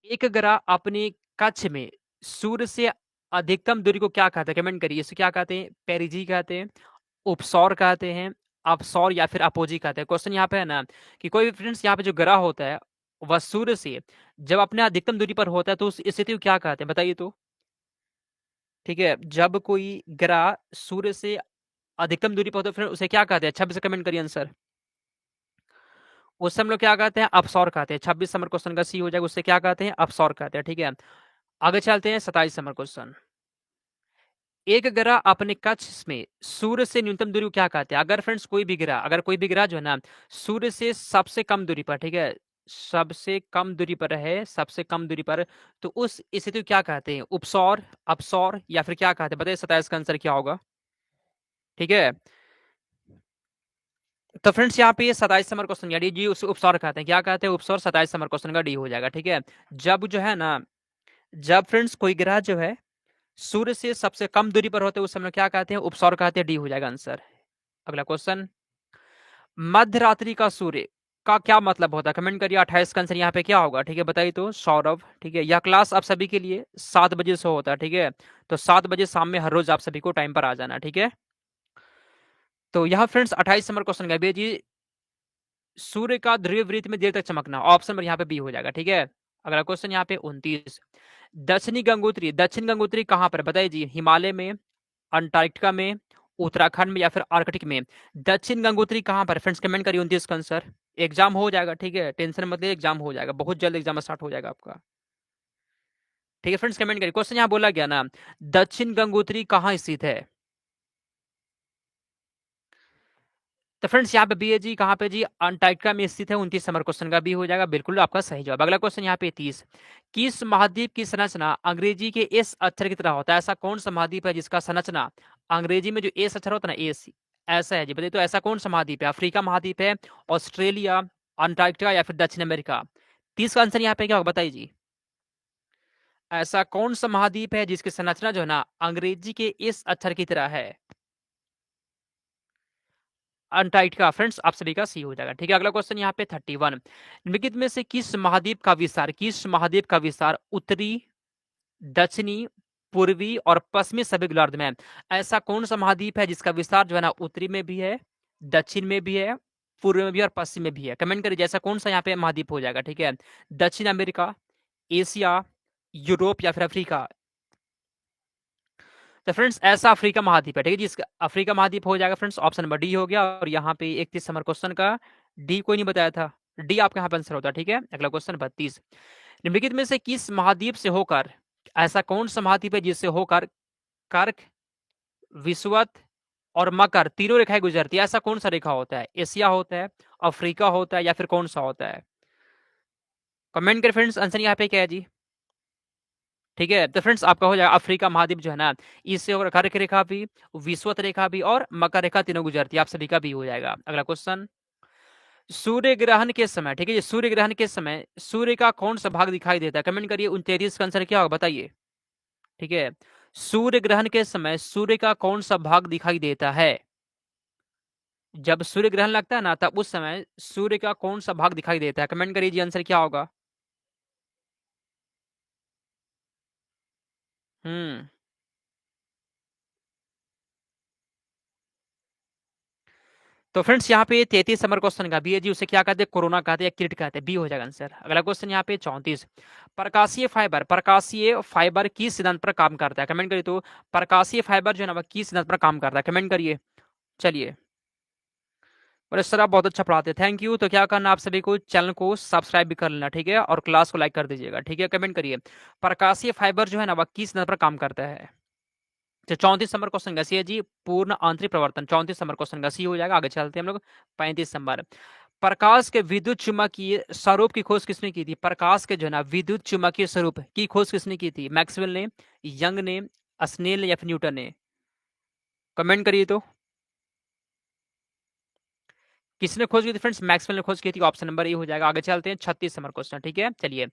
एक ग्रह अपनी कक्ष में सूर्य से अधिकतम दूरी को क्या कहते हैं? कमेंट करिए। इसे क्या कहते हैं? पेरिजी कहते हैं, उपसौर कहते हैं, अपसौर या फिर अपोजी कहते हैं। क्वेश्चन यहाँ पे है ना कि कोई भी फ्रेंड्स यहाँ पे जो ग्रह होता है वह सूर्य से जब अपने अधिकतम दूरी पर होता है तो उस स्थिति को क्या कहते हैं? बताइए तो। ठीक है, जब कोई ग्रह सूर्य से अधिकतम दूरी पर होता है फिर उसे क्या कहते हैं? 26 से कमेंट करिए आंसर। उससे हम लोग क्या कहते हैं? अपसौर कहते हैं। 26 नंबर क्वेश्चन का सी हो जाएगा। उससे क्या कहते हैं? अपसौर कहते हैं। ठीक है, आगे चलते हैं 27 नंबर क्वेश्चन। एक ग्रह अपने कक्ष में सूर्य से न्यूनतम दूरी को क्या कहते हैं? अगर फ्रेंड्स कोई भी ग्रह जो है ना सूर्य से सबसे कम दूरी पर, ठीक है, सबसे कम दूरी पर है, सबसे कम दूरी पर, तो उस स्थिति को क्या कहते हैं? उपसौर, अपसौर या फिर क्या कहते हैं? बताइए 27 का आंसर क्या होगा? ठीक है, तो फ्रेंड्स यहाँ पे 27 नंबर क्वेश्चन यानी जी उस उपसौर कहते हैं। क्या कहते हैं? उपसौर। 27 नंबर क्वेश्चन का डी हो जाएगा। ठीक है, जब जो है ना, जब फ्रेंड्स कोई ग्रह जो है सूर्य से सबसे कम दूरी पर होते हैं उस समय क्या कहते हैं? उपसौर कहते हैं। डी हो जाएगा आंसर। अगला क्वेश्चन, मध्य रात्रि का सूर्य का क्या मतलब होता है? कमेंट करिए। 28 का आंसर यहाँ पे क्या होगा? ठीक है, बताइए तो सौरभ। ठीक है, यह क्लास आप सभी के लिए 7 बजे से होता है। ठीक है, तो 7 बजे शाम में हर रोज आप सभी को टाइम पर आ जाना। ठीक है, तो यहाँ फ्रेंड्स 28 नंबर क्वेश्चन का जी सूर्य का ध्रुवीय वृत्त में देर तक चमकना, ऑप्शन नंबर यहाँ पे बी हो जाएगा। ठीक है, अगला क्वेश्चन यहाँ पे 29, दक्षिण गंगोत्री कहाँ पर? बताइए जी, हिमालय में, अंटार्कटिका में, उत्तराखंड में या फिर आर्कटिक में? दक्षिण गंगोत्री कहाँ पर? फ्रेंड्स कमेंट करिए 29 का आंसर। एग्जाम हो जाएगा। ठीक है, टेंशन मत लीजिए, एग्जाम हो जाएगा, बहुत जल्द एग्जाम स्टार्ट हो जाएगा आपका। ठीक है फ्रेंड्स, कमेंट करिए। क्वेश्चन यहाँ बोला गया ना, दक्षिण गंगोत्री कहाँ स्थित है? तो फ्रेंड्स यहाँ पे बी है जी, कहाँ पे जी? अंटार्कटिका में स्थित है। 29 नंबर क्वेश्चन का बी हो जाएगा, बिल्कुल आपका सही जवाब। अगला क्वेश्चन यहाँ पे 30, किस महाद्वीप की संरचना अंग्रेजी के एस अक्षर की तरह होता है? ऐसा कौन सा महाद्वीप है जिसका संरचना अंग्रेजी में जो एस अक्षर होता है ना, एस, ऐसा है जी? बताइए तो ऐसा कौन सा महाद्वीप है? अफ्रीका महाद्वीप है, ऑस्ट्रेलिया, अंटार्कटिका या फिर दक्षिण अमेरिका? 30 का आंसर यहाँ पे क्या होगा? बताइए जी, ऐसा कौन सा महाद्वीप है जिसकी संरचना जो है ना अंग्रेजी के इस अक्षर की तरह है? अंटार्कटिका। फ्रेंड्स आप सभी का सी हो जाएगा। ठीक है, अगला क्वेश्चन यहाँ पे 31, निम्नलिखित में से किस महाद्वीप का विस्तार उत्तरी, दक्षिणी, पूर्वी और पश्चिमी सभी गोलार्ध में है? ऐसा कौन सा महाद्वीप है जिसका विस्तार जो है ना उत्तरी में भी है, दक्षिण में भी है, पूर्व में भी और पश्चिम में भी है? कमेंट करिए जैसा कौन सा यहाँ पे महाद्वीप हो जाएगा। ठीक है, दक्षिण अमेरिका, एशिया, यूरोप या फिर अफ्रीका? तो फ्रेंड्स ऐसा अफ्रीका महाद्वीप है। ठीक है जी, इसका अफ्रीका महाद्वीप हो जाएगा फ्रेंड्स, ऑप्शन नंबर डी हो गया। और यहाँ पे 31 नंबर क्वेश्चन का डी कोई नहीं बताया था, डी आपका यहाँ पे आंसर होता है। ठीक है, अगला क्वेश्चन 32, निम्नलिखित में से किस महाद्वीप से होकर, ऐसा कौन सा महाद्वीप है जिससे होकर कर्क, विषुवत और मकर तीनों रेखाएं गुजरती है? ऐसा कौन सा रेखा होता है? एशिया होता है, अफ्रीका होता है या फिर कौन सा होता है? कमेंट करें फ्रेंड्स, आंसर यहाँ पे क्या है जी? ठीक है, तो फ्रेंड्स आपका हो जाएगा अफ्रीका महाद्वीप जो है ना, इससे होकर कर्क रेखा भी, विषुवत रेखा भी और मकर रेखा तीनों गुजरती है। आप सभी का भी हो जाएगा। अगला क्वेश्चन, सूर्य ग्रहण के समय, ठीक है, ये सूर्य ग्रहण के समय सूर्य का कौन सा भाग दिखाई देता है? कमेंट करिए। 29 का आंसर क्या होगा? बताइए। ठीक है, सूर्य ग्रहण के समय सूर्य का कौन सा भाग दिखाई देता है? जब सूर्य ग्रहण लगता है ना तब उस समय सूर्य का कौन सा भाग दिखाई देता है? कमेंट करिए जी, आंसर क्या होगा? हम्म, तो फ्रेंड्स यहाँ पे 33 नंबर क्वेश्चन का बी है जी, उसे क्या कहते हैं? कोरोना कहते हैं या किरिट कहते हैं? बी हो जाएगा आंसर। अगला क्वेश्चन यहाँ पे 34, प्रकाशीय फाइबर किस सिद्धांत पर काम करता है? कमेंट करिए तो। प्रकाशीय फाइबर जो है ना वह किस सिद्धांत पर काम करता है? कमेंट करिए। चलिए, और सर आप बहुत अच्छा पढ़ाते हैं, थैंक यू। तो क्या करना आप सभी को, चैनल को सब्सक्राइब भी कर लेना। ठीक है, और क्लास को लाइक कर दीजिएगा। ठीक है, कमेंट करिए प्रकाशीय फाइबर जो है ना वह किस सिद्धांत पर काम करता है? तो 34 नंबर क्वेश्चन का सी है जी, पूर्ण आंतरिक प्रवर्तन। 34 नंबर क्वेश्चन का सी हो जाएगा। आगे चलते हैं हम लोग 35 नंबर, प्रकाश के विद्युत चुम्बकीय स्वरूप की खोज किसने की थी? प्रकाश के जो है ना विद्युत चुम्बकीय स्वरूप की खोज किसने की थी? मैक्सवेल ने, यंग ने, स्नेल ने या फिर न्यूटन ने? कमेंट करिए तो। किसने खोज की थी फ्रेंड्स? मैक्सवेल ने खोज की थी, ऑप्शन नंबर ए हो जाएगा। आगे चलते हैं 36 नंबर क्वेश्चन। ठीक है, चलिए,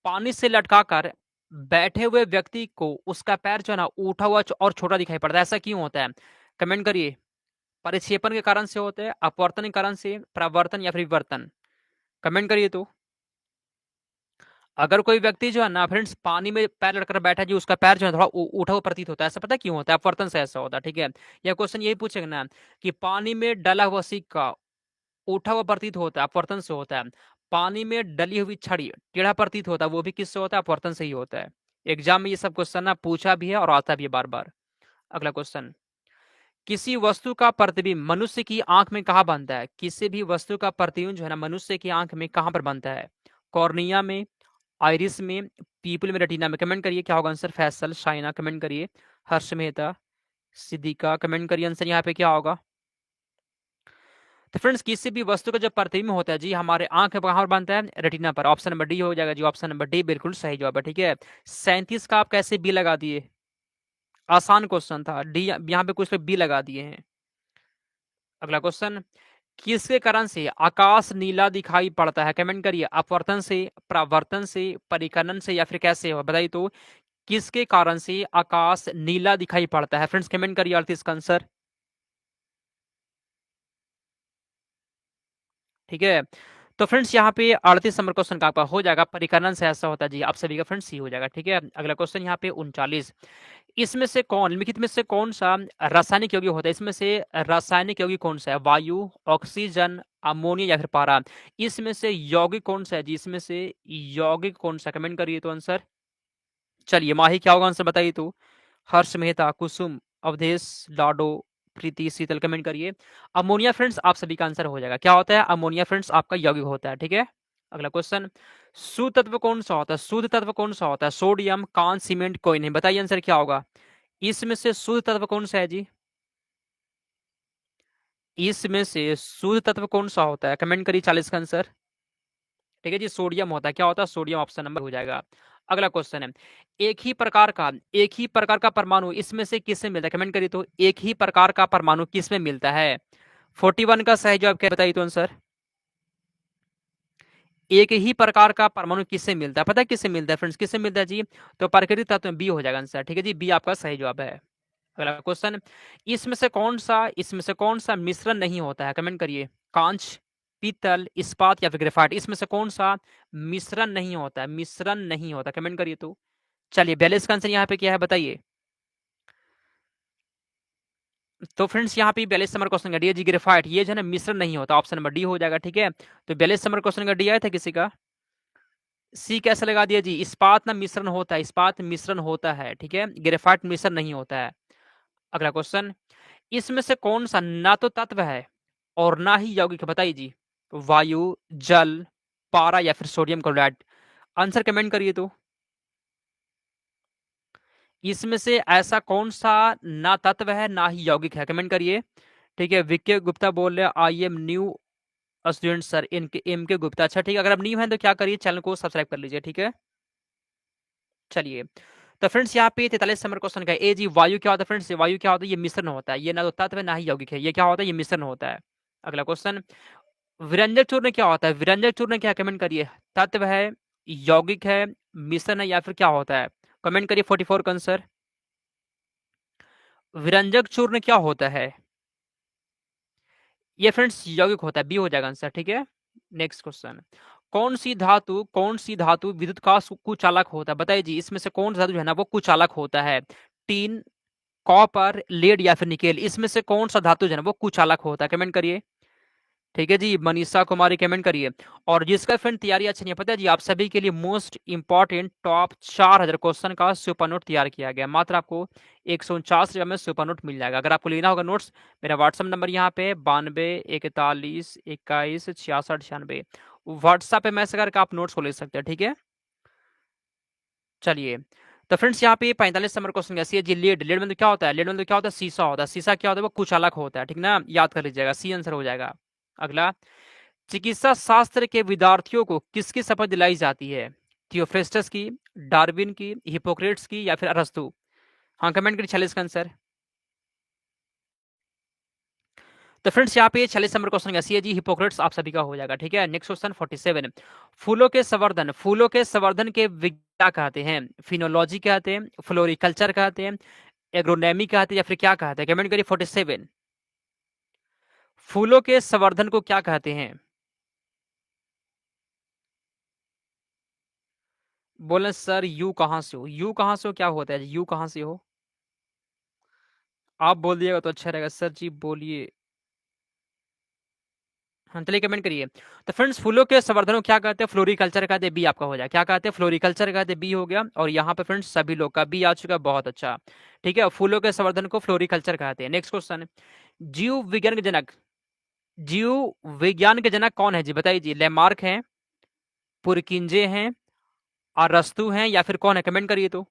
पानी से लटकाकर बैठे हुए व्यक्ति को उसका पैर जो है ना उठा हुआ और छोटा दिखाई पड़ता है, ऐसा क्यों होता है? कमेंट करिए। परिक्षेपण के कारण से होते हैं, अपवर्तन के कारण से, प्रवर्तन या फिर विवर्तन? कमेंट करिए तो। अगर कोई व्यक्ति जो है ना फ्रेंड्स पानी में पैर लड़कर बैठा है जी, उसका पैर जो है थोड़ा उठा हुआ प्रतीत होता है। ऐसा पता क्यों होता है? अपवर्तन से ऐसा होता है, ठीक है। यह क्वेश्चन यही पूछेगा ना कि पानी में डला हुआ सिक्का उठा हुआ प्रतीत होता है, अपवर्तन से होता है। पानी में डली हुई छड़ी टेढ़ा प्रतीत होता है, वो भी किससे होता है? अपवर्तन से ही होता है। एग्जाम में ये सब क्वेश्चन ना पूछा भी है और आता भी है बार बार। अगला क्वेश्चन, किसी वस्तु का प्रतिबिंब मनुष्य की आंख में कहाँ बनता है? किसी भी वस्तु का प्रतिबिंब जो है ना मनुष्य की आंख में कहाँ पर बनता है? कॉर्निया में, आइरिस में, पीपल में, रेटिना में। कमेंट करिए क्या होगा आंसर। फैसल, शाइना कमेंट करिए। हर्ष मेहता, सिद्दीका कमेंट करिए आंसर यहाँ पे क्या होगा। तो फ्रेंड्स किसी भी वस्तु का जो प्रतिबिंब होता है जी हमारे आंख में कहाँ पर बनता है? रेटिना पर। ऑप्शन नंबर डी हो जाएगा जी। ऑप्शन नंबर डी बिल्कुल सही जवाब है, ठीक है। 37 का आप कैसे बी लगा दिए? आसान क्वेश्चन था, डी यहाँ पे कुछ बी लगा दिए हैं। अगला क्वेश्चन, किसके कारण से आकाश नीला दिखाई पड़ता है? कमेंट करिए। अपवर्तन से, परावर्तन से, परिकर्णन से या फिर कैसे हो बताइए तो। किसके कारण से आकाश नीला दिखाई पड़ता है? फ्रेंड्स कमेंट करिए अर्थ इसका आंसर, ठीक है। तो फ्रेंड्स यहाँ पे 38 नंबर क्वेश्चन का आपका हो जाएगा परिकर्णन से ऐसा होता है जी। आप सभी का फ्रेंड्स सी हो जाएगा, ठीक है। अगला क्वेश्चन यहाँ पे 39, इसमें से कौन निम्नलिखित में से कौन सा रासायनिक यौगिक होता है? इसमें से रासायनिक यौगिक कौन सा है? वायु, ऑक्सीजन, अमोनिया या फिर पारा। इसमें से यौगिक कौन सा है जी? इसमें से यौगिक कौन सा? कमेंट करिए तो आंसर। चलिए माही क्या होगा आंसर बताइए तो। हर्ष मेहता, कुसुम, अवधेश, लाडो, प्रीति, शीतल कमेंट करिए। अमोनिया फ्रेंड्स आप सभी का आंसर हो जाएगा। क्या होता है? अमोनिया फ्रेंड्स आपका यौगिक होता है, ठीक है। अगला क्वेश्चन, शुद्ध तत्व कौन सा होता है? शुद्ध तत्व कौन सा होता है? सोडियम, कांच, सीमेंट, कोई नहीं। बताइए आंसर क्या होगा। इसमें से शुद्ध तत्व कौन सा है जी? इसमें से शुद्ध तत्व कौन सा होता है? कमेंट करिए 40 का आंसर, ठीक है जी। सोडियम होता है। क्या होता है? सोडियम ऑप्शन नंबर हो जाएगा। अगला क्वेश्चन है, एक ही प्रकार का परमाणु इसमें से किसमें मिलता है? कमेंट करिए तो। एक ही प्रकार का परमाणु किसमें मिलता है? 41 का सही जवाब क्या बताइए तो आंसर। एक ही प्रकार का परमाणु किससे मिलता है? पता है किससे मिलता है फ्रेंड्स? किससे मिलता है जी? तो प्राकृतिक तत्व में बी हो जाएगा आंसर, ठीक है जी। बी आपका सही जवाब है। अगला क्वेश्चन, इसमें से कौन सा मिश्रण नहीं होता है? कमेंट करिए। कांच, पीतल, इस्पात या फिर ग्रेफाइट। इसमें से कौन सा मिश्रण नहीं होता है? मिश्रण नहीं होता, कमेंट करिए तो। चलिए 42 का आंसर यहाँ पे क्या है बताइए। तो फ्रेंड्स यहाँ पे 42 नंबर क्वेश्चन का डी है जी ग्रेफाइट। ये जो है ना मिश्रण नहीं होता, ऑप्शन नंबर डी हो जाएगा, ठीक है। तो 42 नंबर क्वेश्चन का डी आया था किसी का? सी कैसे लगा दिया जी? इस्पात ना मिश्रण होता है, इस्पात मिश्रण होता है, ठीक है। ग्रेफाइट मिश्रण नहीं होता है। अगला क्वेश्चन, इसमें से कौन सा ना तो तत्व है और ना ही यौगिक है? बताइए जी। वायु, जल, पारा या फिर सोडियम क्लोराइड। आंसर कमेंट करिए तो। इसमें से ऐसा कौन सा ना तत्व है ना ही यौगिक है? कमेंट करिए, ठीक है। विक्के गुप्ता बोल रहे I am new student sir, इनके एम के गुप्ता। अच्छा ठीक है, अगर आप न्यू हैं तो क्या करिए चैनल को सब्सक्राइब कर लीजिए, ठीक है। चलिए, तो फ्रेंड्स यहाँ पे 43 नंबर क्वेश्चन का ए जी वायु क्या होता है? फ्रेंड्स वायु क्या होता है? ये मिश्रण होता है। ये ना तो तत्व है ना ही यौगिक है। ये क्या होता है? ये मिश्रण होता है। अगला क्वेश्चन, विरंजक चूर्ण क्या होता है? विरंजक चूर्ण क्या? कमेंट करिए। तत्व है, यौगिक है, मिश्रण है या फिर क्या होता है? कमेंट करिए 44 का आंसर। विरंजक चूर्ण क्या होता है? ये फ्रेंड्स यौगिक होता है, बी हो जाएगा आंसर, ठीक है। नेक्स्ट क्वेश्चन, कौन सी धातु विद्युत का कुचालक होता है? बताइए जी। इसमें से कौन सा धातु जो है ना वो कुचालक होता है? टीन, कॉपर, लेड या फिर निकेल। इसमें से कौन सा धातु जो है ना वो कुचालक होता है? कमेंट करिए, ठीक है जी। मनीषा कुमारी कमेंट करिए। और जिसका फ्रेंड तैयारी अच्छा नहीं है, पता है जी आप सभी के लिए मोस्ट इंपॉर्टेंट टॉप 4000 क्वेश्चन का सुपर नोट तैयार किया गया। मात्र आपको 149 में सुपर नोट मिल जाएगा। अगर आपको लेना होगा नोट्स, मेरा व्हाट्सअप नंबर यहाँ पे 92 41 21 66 96। व्हाट्सएप पे मैसेज करके आप नोट्स को ले सकते हैं, ठीक है। चलिए, तो फ्रेंड्स यहाँ पे 45 नंबर क्वेश्चन कैसी है जी लेड। लेड में तो क्या होता है? लेड में तो क्या होता है? शीशा होता है। शीशा क्या होता है? वो कुचालक होता है, ठीक ना। याद कर लीजिएगा, सी आंसर हो जाएगा। अगला, चिकित्सा शास्त्र के विद्यार्थियों को किसकी शपथ दिलाई जाती है? थियोफ्रेस्टस की, डार्विन की, हिपोक्रेट्स की या फिर अरस्तु। हाँ कमेंट करिए 46 का आंसर। तो फ्रेंड्स यहाँ पे 46 नंबर क्वेश्चन कैसी है जी हिपोक्रेट्स आप सभी का हो जाएगा, ठीक है। नेक्स्ट क्वेश्चन 47, फूलों के संवर्धन के विज्ञान क्या कहते हैं? फिनोलॉजी कहते हैं, फ्लोरिकल्चर कहते हैं, एग्रोनॉमी कहते हैं या फिर क्या कहते हैं? कमेंट करिए 47। फूलों के संवर्धन को क्या कहते हैं? बोले सर यू कहाँ से हो, यू कहाँ से हो क्या होता है, यू कहाँ से हो? आप बोल दिएगा तो अच्छा रहेगा। सर जी बोलिए। हाँ, चलिए कमेंट करिए। तो फ्रेंड्स फूलों के संवर्धन को क्या कहते हैं? फ्लोरिकल्चर कहते हैं। बी आपका हो जाए, क्या कहते हैं? फ्लोरिकल्चर कहते हैं, बी हो गया। और यहाँ पे फ्रेंड्स सभी लोग का बी आ चुका है, बहुत अच्छा। ठीक है, फूलों के संवर्धन को फ्लोरिकल्चर कहते हैं। नेक्स्ट क्वेश्चन, जीव विज्ञान के जनक, जीव विज्ञान के जनक कौन है जी, बताइए जी। लेमार्क हैं, पुरकिंजे हैं, अरस्तु हैं, या फिर कौन है? कमेंट करिए तो।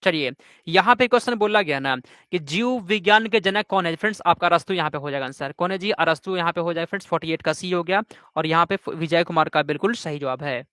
चलिए, यहाँ पे क्वेश्चन बोला गया ना कि जीव विज्ञान के जनक कौन है फ्रेंड्स, आपका अरस्तु यहाँ पे हो जाएगा आंसर। कौन है जी? अरस्तु यहाँ पे हो जाएगा फ्रेंड्स, 48 का सी हो गया। और यहाँ पे विजय कुमार का बिल्कुल सही जवाब है।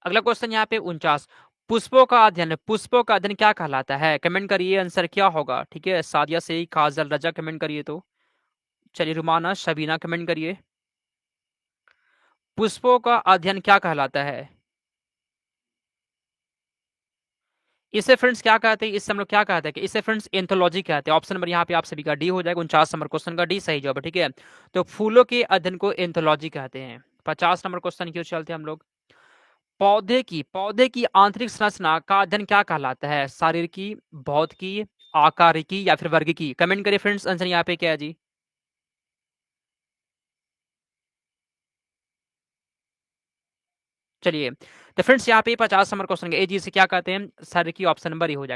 अगला क्वेश्चन यहाँ पे 49, पुष्पों का अध्ययन, पुष्पों का अध्ययन क्या कहलाता है? कमेंट करिए आंसर क्या होगा। ठीक है, सादिया से काजल रजा कमेंट करिए तो। चलिए, रुमाना शबीना कमेंट करिए, पुष्पों का अध्ययन क्या कहलाता है? इसे फ्रेंड्स क्या कहते हैं? इससे हम लोग क्या कहते हैं कि इसे फ्रेंड्स एंथोलॉजी कहते हैं। ऑप्शन नंबर यहाँ पे आप सभी का डी हो जाएगा। 49 नंबर क्वेश्चन का डी सही जवाब है। ठीक है, तो फूलों के अध्ययन को एंथोलॉजी कहते हैं। 50 नंबर क्वेश्चन की ओर चलते हैं हम लोग। पौधे की आंतरिक संरचना का अध्ययन क्या कहलाता है? शारीरिकी, भौतिकी, आकारिकी, या फिर वर्गिकी? कमेंट करिए फ्रेंड्स, आंसर यहाँ पे क्या है जी। चलिए, तो फ्रेंड्स यहाँ पे 50 नंबर क्वेश्चन का ए जी से क्या कहते हैं? शारीरिकी ऑप्शन नंबर ही हो जाएगा।